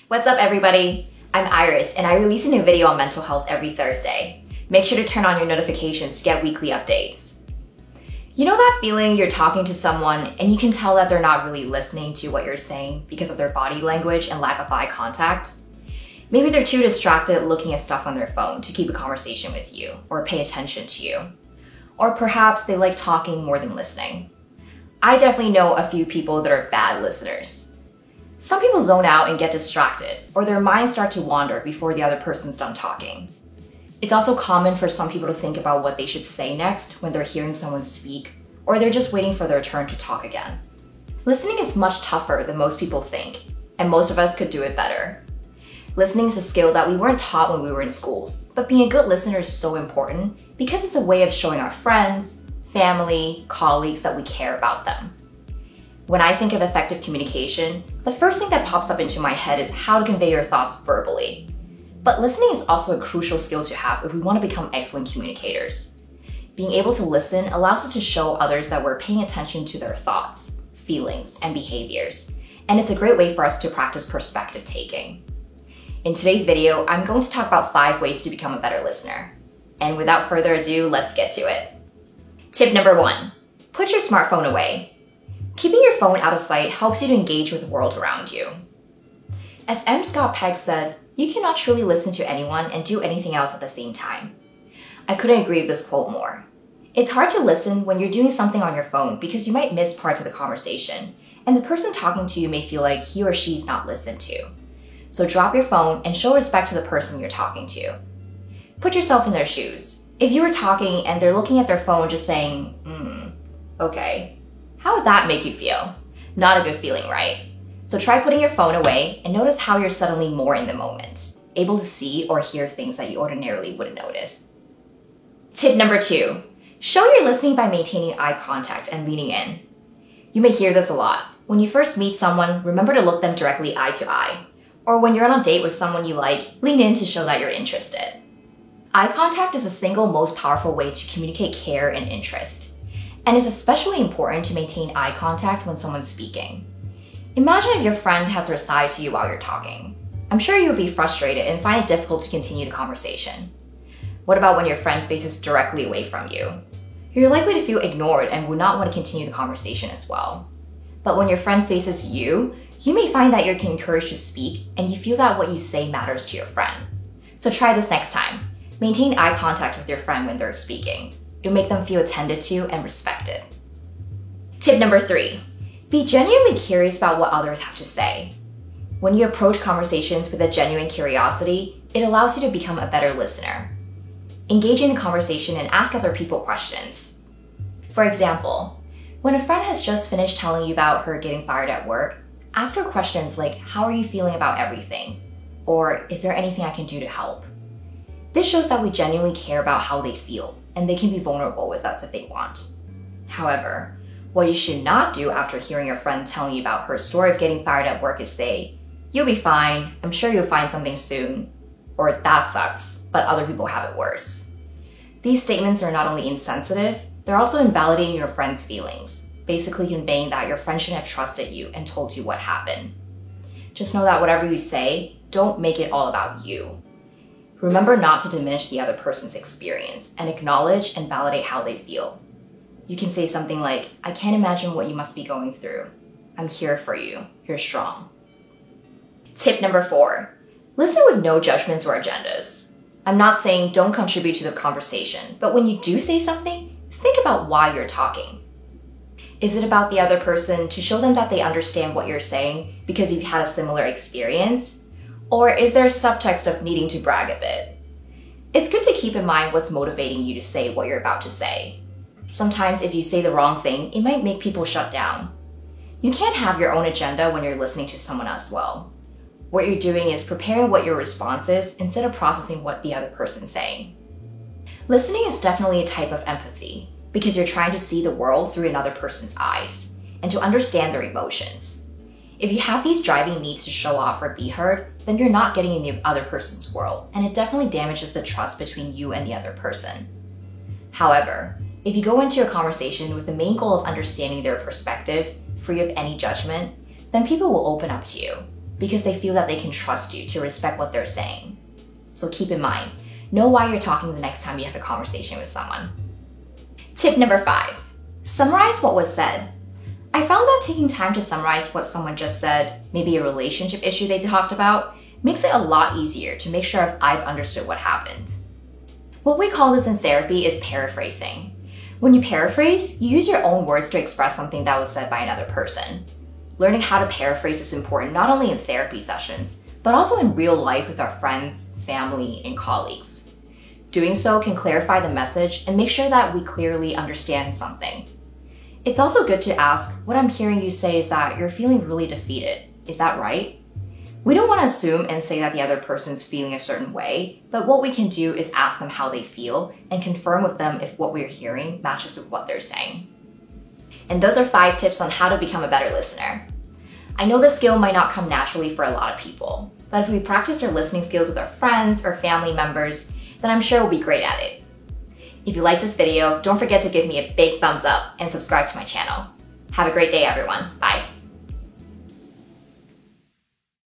What's up, everybody? I'm Iris, and I release a new video on mental health every Thursday. Make sure to turn on your notifications to get weekly updates. You know that feeling you're talking to someone and you can tell that they're not really listening to what you're saying because of their body language and lack of eye contact? Maybe they're too distracted looking at stuff on their phone to keep a conversation with you or pay attention to you. Or perhaps they like talking more than listening. I definitely know a few people that are bad listeners. Some people zone out and get distracted, or their minds start to wander before the other person's done talking. It's also common for some people to think about what they should say next when they're hearing someone speak, or they're just waiting for their turn to talk again. Listening is much tougher than most people think, and most of us could do it better. Listening is a skill that we weren't taught when we were in schools, but being a good listener is so important because it's a way of showing our friends, family, colleagues that we care about them. When I think of effective communication, the first thing that pops up into my head is how to convey your thoughts verbally. But listening is also a crucial skill to have if we want to become excellent communicators. Being able to listen allows us to show others that we're paying attention to their thoughts, feelings, and behaviors, and it's a great way for us to practice perspective taking. In today's video, I'm going to talk about 5 ways to become a better listener. And without further ado, let's get to it. Tip number 1, put your smartphone away. Keeping your phone out of sight helps you to engage with the world around you. As M. Scott Peck said, you cannot truly listen to anyone and do anything else at the same time. I couldn't agree with this quote more. It's hard to listen when you're doing something on your phone because you might miss parts of the conversation, and the person talking to you may feel like he or she's not listened to. So drop your phone and show respect to the person you're talking to. Put yourself in their shoes. If you were talking and they're looking at their phone just saying, okay, how would that make you feel? Not a good feeling, right? So try putting your phone away and notice how you're suddenly more in the moment, able to see or hear things that you ordinarily wouldn't notice. Tip number 2, show you're listening by maintaining eye contact and leaning in. You may hear this a lot. When you first meet someone, remember to look them directly eye to eye. Or when you're on a date with someone you like, lean in to show that you're interested. Eye contact is the single most powerful way to communicate care and interest, and is especially important to maintain eye contact when someone's speaking. Imagine if your friend has her side to you while you're talking. I'm sure you would be frustrated and find it difficult to continue the conversation. What about when your friend faces directly away from you? You're likely to feel ignored and would not want to continue the conversation as well. But when your friend faces you, you may find that you're encouraged to speak and you feel that what you say matters to your friend. So try this next time. Maintain eye contact with your friend when they're speaking. It'll make them feel attended to and respected. Tip number 3, be genuinely curious about what others have to say. When you approach conversations with a genuine curiosity, it allows you to become a better listener. Engage in the conversation and ask other people questions. For example, when a friend has just finished telling you about her getting fired at work, ask her questions like, how are you feeling about everything? Or, is there anything I can do to help? This shows that we genuinely care about how they feel, and they can be vulnerable with us if they want. However, what you should not do after hearing your friend telling you about her story of getting fired at work is say, you'll be fine, I'm sure you'll find something soon, or that sucks, but other people have it worse. These statements are not only insensitive, they're also invalidating your friend's feelings, basically conveying that your friend shouldn't have trusted you and told you what happened. Just know that whatever you say, don't make it all about you. Remember not to diminish the other person's experience and acknowledge and validate how they feel. You can say something like, I can't imagine what you must be going through. I'm here for you. You're strong. Tip number 4, listen with no judgments or agendas. I'm not saying don't contribute to the conversation, but when you do say something, think about why you're talking. Is it about the other person to show them that they understand what you're saying because you've had a similar experience? Or is there a subtext of needing to brag a bit? It's good to keep in mind what's motivating you to say what you're about to say. Sometimes if you say the wrong thing, it might make people shut down. You can't have your own agenda when you're listening to someone as well. What you're doing is preparing what your response is instead of processing what the other person's saying. Listening is definitely a type of empathy, because you're trying to see the world through another person's eyes and to understand their emotions. If you have these driving needs to show off or be heard, then you're not getting in the other person's world, and it definitely damages the trust between you and the other person. However, if you go into a conversation with the main goal of understanding their perspective, free of any judgment, then people will open up to you. because they feel that they can trust you to respect what they're saying. So keep in mind, know why you're talking the next time you have a conversation with someone. Tip number 5, summarize what was said. I found that taking time to summarize what someone just said, maybe a relationship issue they talked about, makes it a lot easier to make sure if I've understood what happened. What we call this in therapy is paraphrasing. When you paraphrase, you use your own words to express something that was said by another person. Learning how to paraphrase is important not only in therapy sessions, but also in real life with our friends, family, and colleagues. Doing so can clarify the message and make sure that we clearly understand something. It's also good to ask, what I'm hearing you say is that you're feeling really defeated. Is that right? We don't want to assume and say that the other person's feeling a certain way, but what we can do is ask them how they feel and confirm with them if what we're hearing matches with what they're saying. And those are 5 tips on how to become a better listener. I know this skill might not come naturally for a lot of people, but if we practice our listening skills with our friends or family members, then I'm sure we'll be great at it. If you liked this video, don't forget to give me a big thumbs up and subscribe to my channel. Have a great day, everyone. Bye.